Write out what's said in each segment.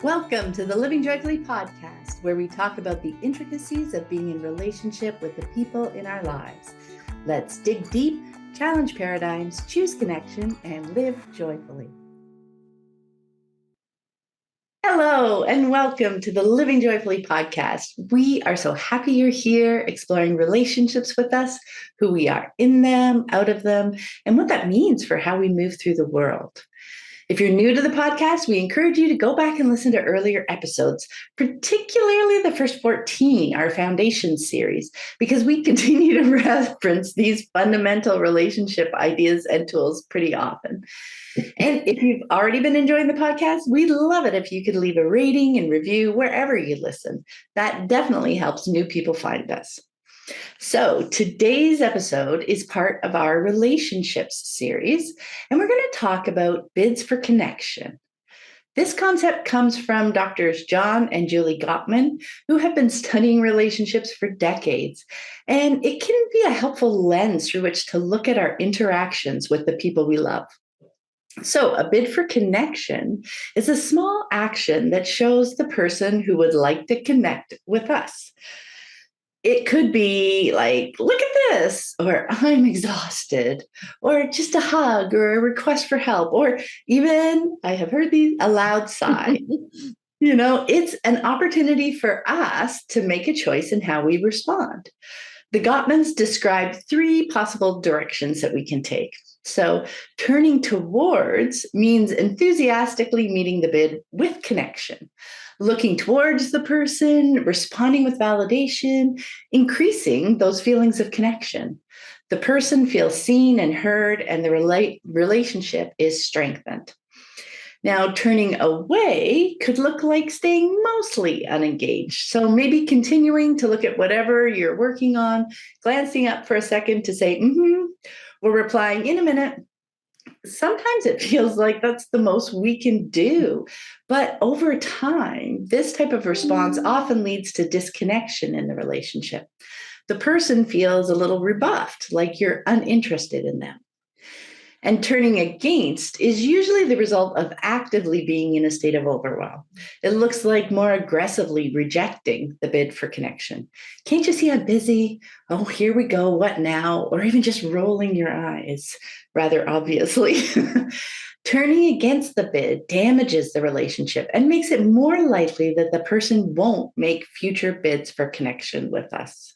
Welcome to the Living Joyfully podcast, where we talk about the intricacies of being in relationship with the people in our lives. Let's dig deep, challenge paradigms, choose connection, and live joyfully. Hello, and welcome to the Living Joyfully podcast. We are so happy you're here exploring relationships with us, who we are in them, out of them, and what that means for how we move through the world. If you're new to the podcast, we encourage you to go back and listen to earlier episodes, particularly the first 14, our foundation series, because we continue to reference these fundamental relationship ideas and tools pretty often. And if you've already been enjoying the podcast, we'd love it if you could leave a rating and review wherever you listen. That definitely helps new people find us. So today's episode is part of our relationships series, and we're going to talk about bids for connection. This concept comes from Drs. John and Julie Gottman, who have been studying relationships for decades, and it can be a helpful lens through which to look at our interactions with the people we love. So a bid for connection is a small action that shows the person who would like to connect with us. It could be like, look at this, or I'm exhausted, or just a hug, or a request for help, or even, I have heard these, a loud sigh. It's an opportunity for us to make a choice in how we respond. The Gottmans describe 3 possible directions that we can take. So turning towards means enthusiastically meeting the bid with connection, looking towards the person, responding with validation, increasing those feelings of connection. The person feels seen and heard, and the relationship is strengthened. Now, turning away could look like staying mostly unengaged. So maybe continuing to look at whatever you're working on, glancing up for a second to say, or replying in a minute. Sometimes it feels like that's the most we can do. But over time, this type of response often leads to disconnection in the relationship. The person feels a little rebuffed, like you're uninterested in them. And turning against is usually the result of actively being in a state of overwhelm. It looks like more aggressively rejecting the bid for connection. Can't you see I'm busy? Oh, here we go. What now? Or even just rolling your eyes, rather obviously. Turning against the bid damages the relationship and makes it more likely that the person won't make future bids for connection with us.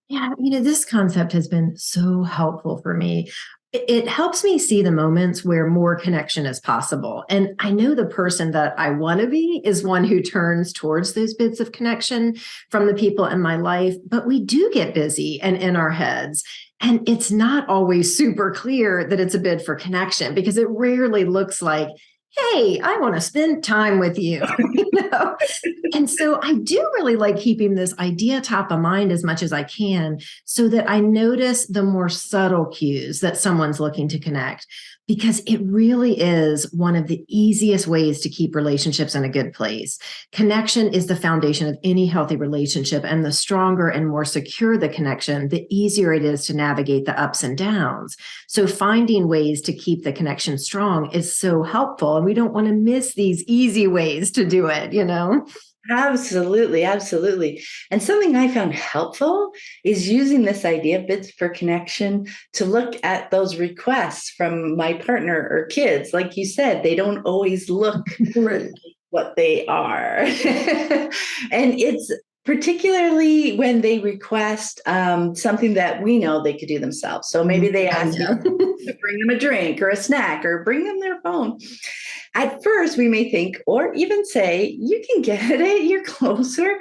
Yeah, this concept has been so helpful for me. It helps me see the moments where more connection is possible. And I know the person that I want to be is one who turns towards those bits of connection from the people in my life. But we do get busy and in our heads. And it's not always super clear that it's a bid for connection because it rarely looks like, hey, I want to spend time with you. And so I do really like keeping this idea top of mind as much as I can so that I notice the more subtle cues that someone's looking to connect, because it really is one of the easiest ways to keep relationships in a good place. Connection is the foundation of any healthy relationship, and the stronger and more secure the connection, the easier it is to navigate the ups and downs. So finding ways to keep the connection strong is so helpful, and we don't want to miss these easy ways to do it, Absolutely, absolutely. And something I found helpful is using this idea of bids for connection to look at those requests from my partner or kids. Like you said, they don't always look Right. what they are. And it's particularly when they request something that we know they could do themselves. So maybe they ask you to bring them a drink or a snack or bring them their phone. At first, we may think, or even say, you can get it, you're closer.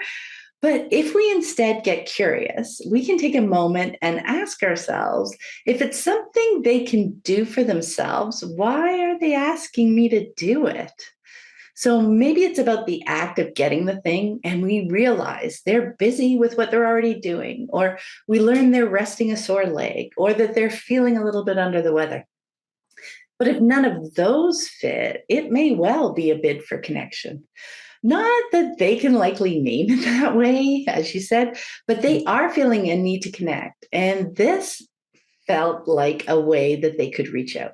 But if we instead get curious, we can take a moment and ask ourselves, if it's something they can do for themselves, why are they asking me to do it? So maybe it's about the act of getting the thing, and we realize they're busy with what they're already doing, or we learn they're resting a sore leg, or that they're feeling a little bit under the weather. But if none of those fit, it may well be a bid for connection. Not that they can likely name it that way, as you said, but they are feeling a need to connect. And this felt like a way that they could reach out.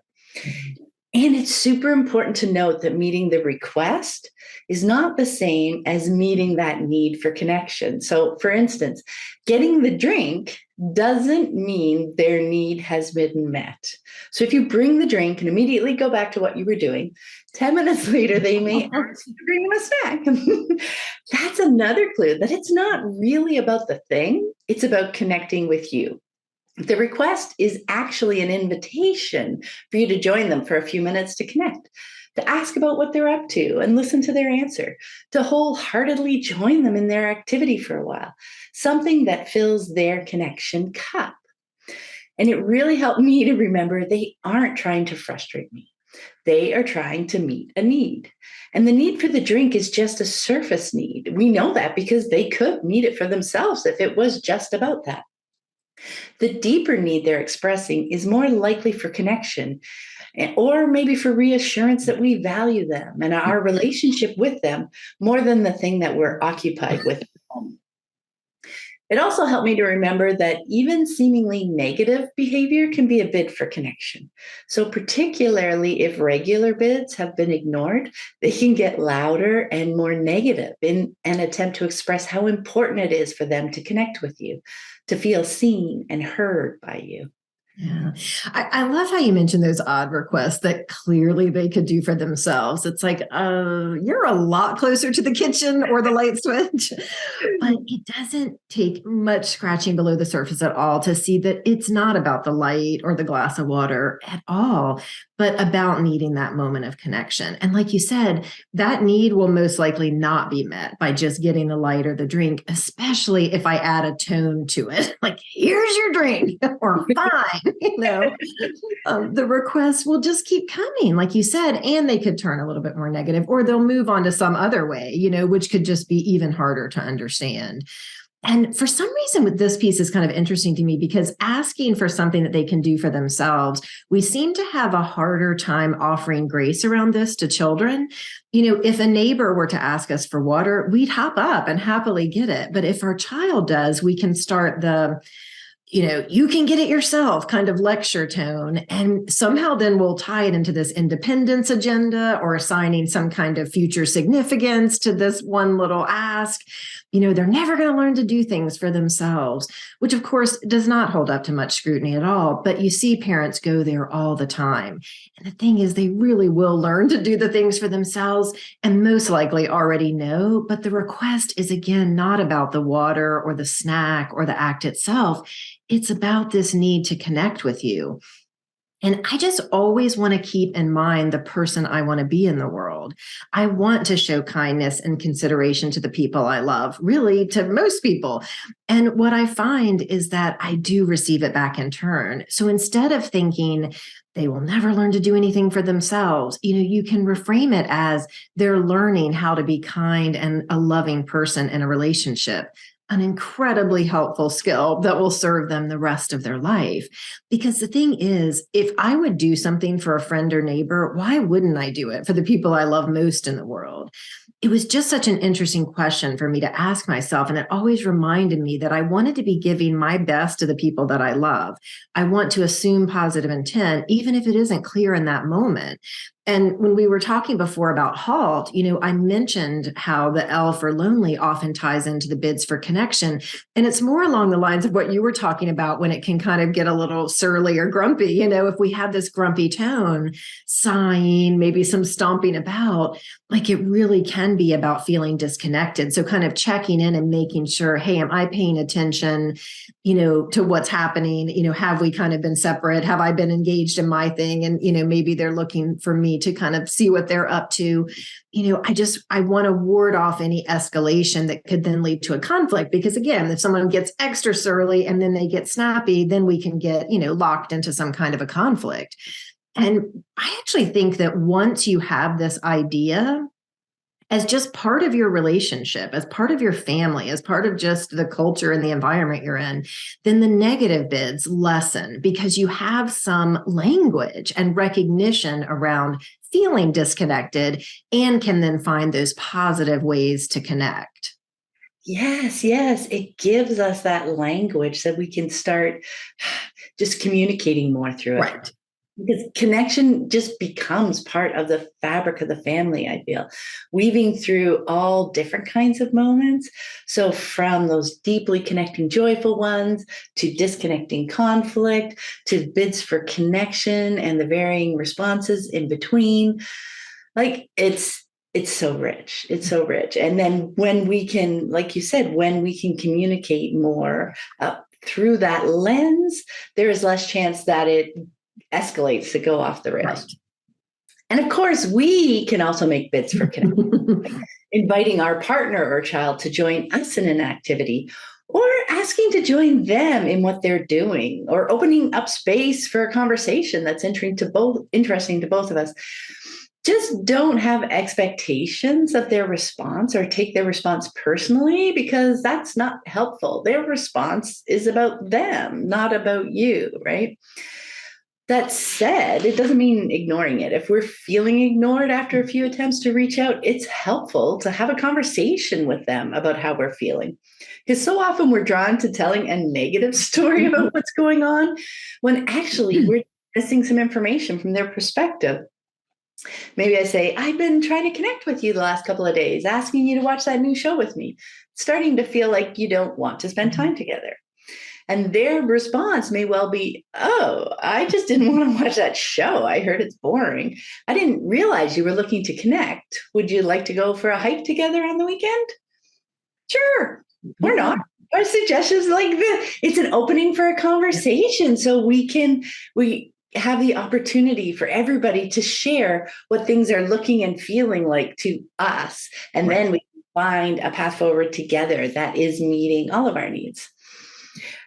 And it's super important to note that meeting the request is not the same as meeting that need for connection. So, for instance, getting the drink doesn't mean their need has been met. So, if you bring the drink and immediately go back to what you were doing, 10 minutes later, they may ask you to bring them a snack. That's another clue that it's not really about the thing, it's about connecting with you. The request is actually an invitation for you to join them for a few minutes to connect, to ask about what they're up to and listen to their answer, to wholeheartedly join them in their activity for a while, something that fills their connection cup. And it really helped me to remember they aren't trying to frustrate me. They are trying to meet a need. And the need for the drink is just a surface need. We know that because they could meet it for themselves if it was just about that. The deeper need they're expressing is more likely for connection or maybe for reassurance that we value them and our relationship with them more than the thing that we're occupied with. It also helped me to remember that even seemingly negative behavior can be a bid for connection. So, particularly if regular bids have been ignored, they can get louder and more negative in an attempt to express how important it is for them to connect with you, to feel seen and heard by you. Yeah. I love how you mentioned those odd requests that clearly they could do for themselves. It's like, you're a lot closer to the kitchen or the light switch. But it doesn't take much scratching below the surface at all to see that it's not about the light or the glass of water at all, but about needing that moment of connection. And like you said, that need will most likely not be met by just getting the light or the drink, especially if I add a tone to it. Like, here's your drink, or fine. The requests will just keep coming, like you said, and they could turn a little bit more negative, or they'll move on to some other way, which could just be even harder to understand. And for some reason, with this piece is kind of interesting to me because asking for something that they can do for themselves, we seem to have a harder time offering grace around this to children. If a neighbor were to ask us for water, we'd hop up and happily get it. But if our child does, we can start you can get it yourself kind of lecture tone. And somehow then we'll tie it into this independence agenda or assigning some kind of future significance to this one little ask. They're never going to learn to do things for themselves, which of course does not hold up to much scrutiny at all. But you see parents go there all the time. And the thing is, they really will learn to do the things for themselves and most likely already know. But the request is, again, not about the water or the snack or the act itself. It's about this need to connect with you. And I just always want to keep in mind the person I want to be in the world. I want to show kindness and consideration to the people I love, really to most people. And what I find is that I do receive it back in turn. So instead of thinking they will never learn to do anything for themselves, you can reframe it as they're learning how to be kind and a loving person in a relationship. An incredibly helpful skill that will serve them the rest of their life. Because the thing is, if I would do something for a friend or neighbor, why wouldn't I do it for the people I love most in the world? It was just such an interesting question for me to ask myself. And it always reminded me that I wanted to be giving my best to the people that I love. I want to assume positive intent, even if it isn't clear in that moment. And when we were talking before about HALT, I mentioned how the L for lonely often ties into the bids for connection. And it's more along the lines of what you were talking about when it can kind of get a little surly or grumpy. If we have this grumpy tone, sighing, maybe some stomping about, like it really can be about feeling disconnected. So kind of checking in and making sure, hey, am I paying attention, to what's happening? Have we kind of been separate? Have I been engaged in my thing? And, maybe they're looking for me to kind of see what they're up to. I want to ward off any escalation that could then lead to a conflict. Because again, if someone gets extra surly and then they get snappy, then we can get, locked into some kind of a conflict. And I actually think that once you have this idea as just part of your relationship, as part of your family, as part of just the culture and the environment you're in, then the negative bids lessen because you have some language and recognition around feeling disconnected and can then find those positive ways to connect. Yes, yes. It gives us that language that we can start just communicating more through it. Right. Because connection just becomes part of the fabric of the family, I feel, weaving through all different kinds of moments. So, from those deeply connecting, joyful ones to disconnecting conflict to bids for connection and the varying responses in between. Like, it's so rich. It's so rich. And then when we can, like you said, when we can communicate more through that lens, there is less chance that it escalates to go off the rails. Right. And of course, we can also make bids for connection, like inviting our partner or child to join us in an activity, or asking to join them in what they're doing, or opening up space for a conversation that's interesting to both of us. Just don't have expectations of their response or take their response personally, because that's not helpful. Their response is about them, not about you, right? That said, it doesn't mean ignoring it. If we're feeling ignored after a few attempts to reach out, it's helpful to have a conversation with them about how we're feeling. Because so often we're drawn to telling a negative story about what's going on, when actually we're missing some information from their perspective. Maybe I say, I've been trying to connect with you the last couple of days, asking you to watch that new show with me. It's starting to feel like you don't want to spend time together. And their response may well be, oh, I just didn't want to watch that show. I heard it's boring. I didn't realize you were looking to connect. Would you like to go for a hike together on the weekend? Sure, or not. Or suggestions like this. It's an opening for a conversation, so we have the opportunity for everybody to share what things are looking and feeling like to us. And then we find a path forward together that is meeting all of our needs.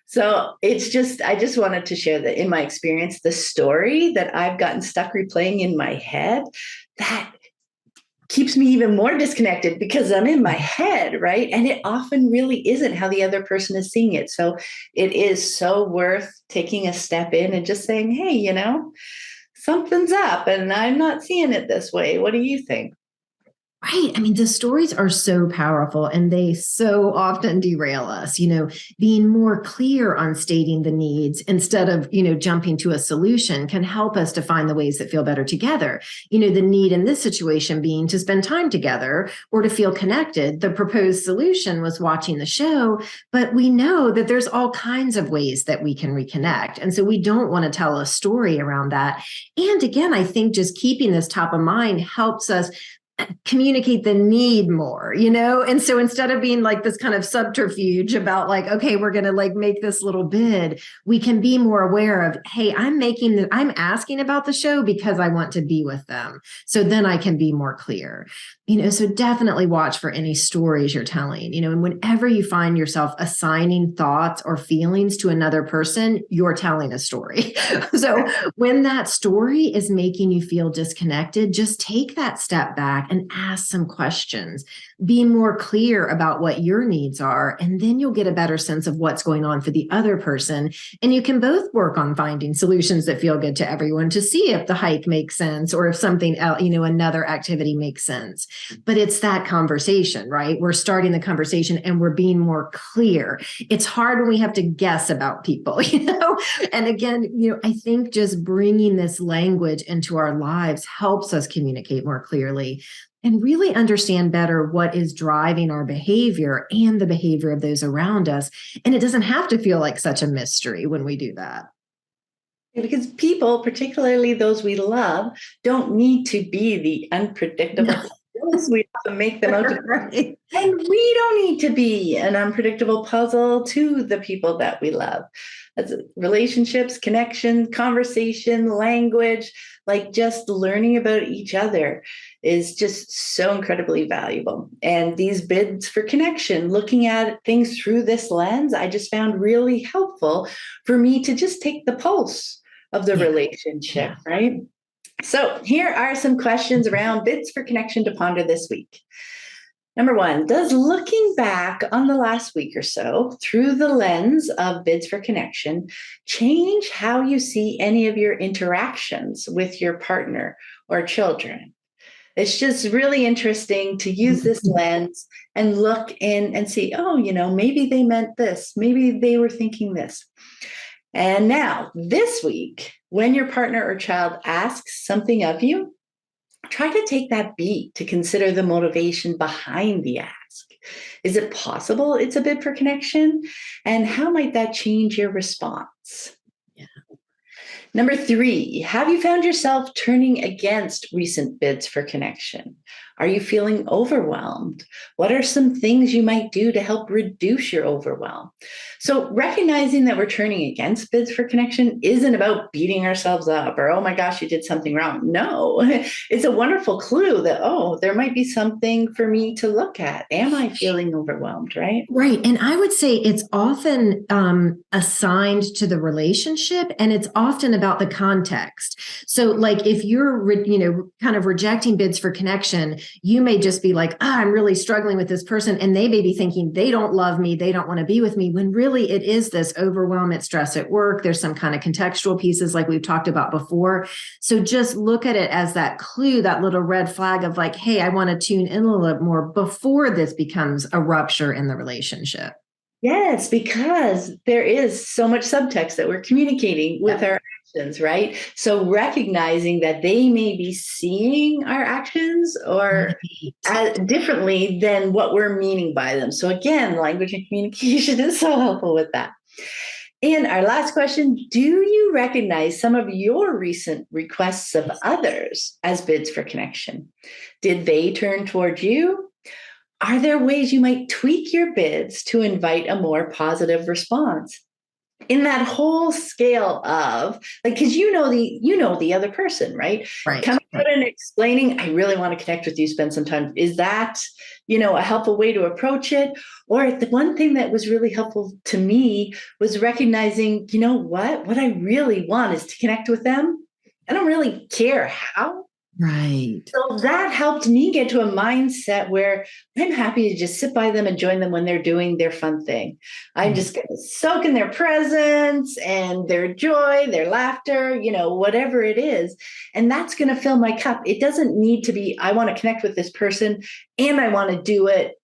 So I just wanted to share that in my experience, the story that I've gotten stuck replaying in my head, that keeps me even more disconnected because I'm in my head, right? And it often really isn't how the other person is seeing it. So it is so worth taking a step in and just saying, hey, something's up and I'm not seeing it this way. What do you think? Right. I mean, the stories are so powerful and they so often derail us, being more clear on stating the needs instead of, jumping to a solution can help us to find the ways that feel better together. The need in this situation being to spend time together or to feel connected. The proposed solution was watching the show, but we know that there's all kinds of ways that we can reconnect. And so we don't want to tell a story around that. And again, I think just keeping this top of mind helps us communicate the need more, And so instead of being like this kind of subterfuge about like, okay, we're going to like make this little bid, we can be more aware of, hey, I'm asking about the show because I want to be with them. So then I can be more clear, so definitely watch for any stories you're telling, and whenever you find yourself assigning thoughts or feelings to another person, you're telling a story. So when that story is making you feel disconnected, just take that step back and ask some questions. Be more clear about what your needs are, and then you'll get a better sense of what's going on for the other person. And you can both work on finding solutions that feel good to everyone to see if the hike makes sense or if something else, another activity makes sense. But it's that conversation, right? We're starting the conversation and we're being more clear. It's hard when we have to guess about people, And again, I think just bringing this language into our lives helps us communicate more clearly and really understand better what is driving our behavior and the behavior of those around us. And it doesn't have to feel like such a mystery when we do that. Because people, particularly those we love, don't need to be the unpredictable. No. We have to make them out to be. And we don't need to be an unpredictable puzzle to the people that we love. As relationships, connection, conversation, language, like just learning about each other is just so incredibly valuable. And these bids for connection, looking at things through this lens, I just found really helpful for me to just take the pulse of the relationship, right? So here are some questions around bids for connection to ponder this week. Number one, does looking back on the last week or so through the lens of bids for connection change how you see any of your interactions with your partner or children? It's just really interesting to use this lens and look in and see, maybe they meant this. Maybe they were thinking this. And now, this week, when your partner or child asks something of you, try to take that beat to consider the motivation behind the ask. Is it possible it's a bid for connection? And how might that change your response? Yeah. Number 3, have you found yourself turning against recent bids for connection? Are you feeling overwhelmed? What are some things you might do to help reduce your overwhelm? So, recognizing that we're turning against bids for connection isn't about beating ourselves up or, oh my gosh, you did something wrong. No, it's a wonderful clue that, oh, there might be something for me to look at. Am I feeling overwhelmed, right? Right. And I would say it's often assigned to the relationship, and it's often about the context. So like if you're, kind of rejecting bids for connection, you may just be like, I'm really struggling with this person. And they may be thinking they don't love me. They don't want to be with me, when really it is this overwhelm, it's stress at work. There's some kind of contextual pieces like we've talked about before. So just look at it as that clue, that little red flag of like, hey, I want to tune in a little bit more before this becomes a rupture in the relationship. Yes, because there is so much subtext that we're communicating with our actions, right? So recognizing that they may be seeing our actions or differently than what we're meaning by them. So again, language and communication is so helpful with that. And our last question, do you recognize some of your recent requests of others as bids for connection? Did they turn toward you? Are there ways you might tweak your bids to invite a more positive response? In that whole scale of like, because you know the other person, right? Coming out and explaining, I really want to connect with you, spend some time. Is that, a helpful way to approach it? Or the one thing that was really helpful to me was recognizing, what I really want is to connect with them. I don't really care how. Right. So that helped me get to a mindset where I'm happy to just sit by them and join them when they're doing their fun thing. I'm just going to soak in their presence and their joy, their laughter, whatever it is. And that's going to fill my cup. It doesn't need to be, I want to connect with this person and I want to do it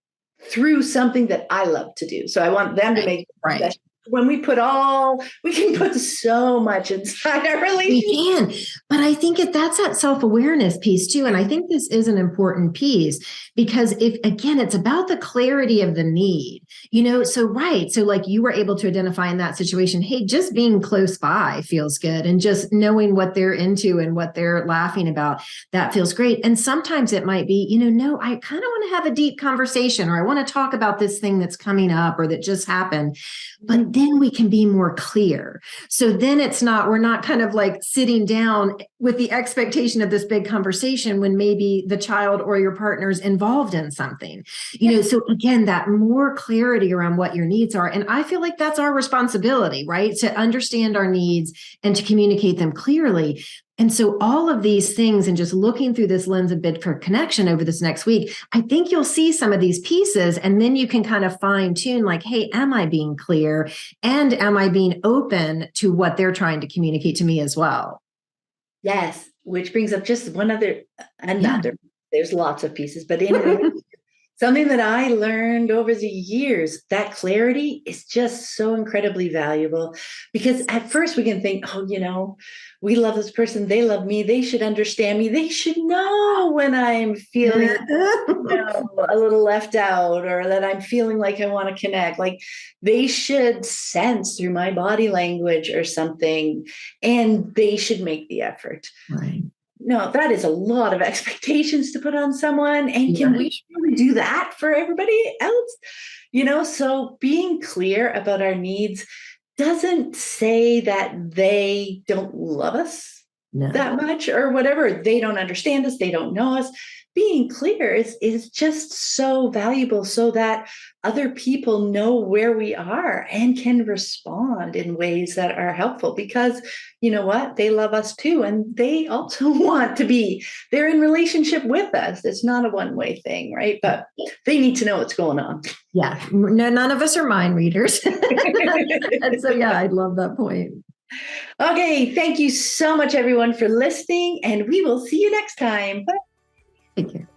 through something that I love to do. So I want them to make it when we can put so much inside our relationship. We can, but I think that's that self-awareness piece too. And I think this is an important piece because it's about the clarity of the need, so like you were able to identify in that situation, hey, just being close by feels good. And just knowing what they're into and what they're laughing about, that feels great. And sometimes it might be, no, I kind of want to have a deep conversation, or I want to talk about this thing that's coming up or that just happened. But then we can be more clear. So then we're not kind of like sitting down with the expectation of this big conversation when maybe the child or your partner's involved in something, so again, that more clarity around what your needs are. And I feel like that's our responsibility, right? To understand our needs and to communicate them clearly. And so all of these things, and just looking through this lens of bid for connection over this next week, I think you'll see some of these pieces, and then you can kind of fine tune like, hey, am I being clear? And am I being open to what they're trying to communicate to me as well? Yes, which brings up just another. There's lots of pieces, but in something that I learned over the years, that clarity is just so incredibly valuable, because at first we can think, we love this person, they love me, they should understand me, they should know when I'm feeling a little left out, or that I'm feeling like I want to connect. Like they should sense through my body language or something, and they should make the effort. Right. No, that is a lot of expectations to put on someone. And can we really do that for everybody else? So being clear about our needs doesn't say that they don't love us that much or whatever. They don't understand us. They don't know us. Being clear is just so valuable, so that other people know where we are and can respond in ways that are helpful, because you know what? They love us too. And they also want to they're in relationship with us. It's not a one-way thing, right? But they need to know what's going on. Yeah. No, none of us are mind readers. And so, I love that point. Okay. Thank you so much, everyone, for listening. And we will see you next time. Bye. Take care.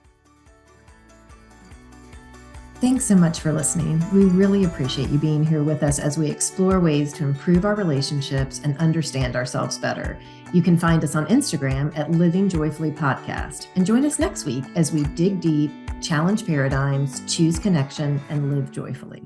Thanks so much for listening. We really appreciate you being here with us as we explore ways to improve our relationships and understand ourselves better. You can find us on Instagram at Living Joyfully Podcast, and join us next week as we dig deep, challenge paradigms, choose connection, and live joyfully.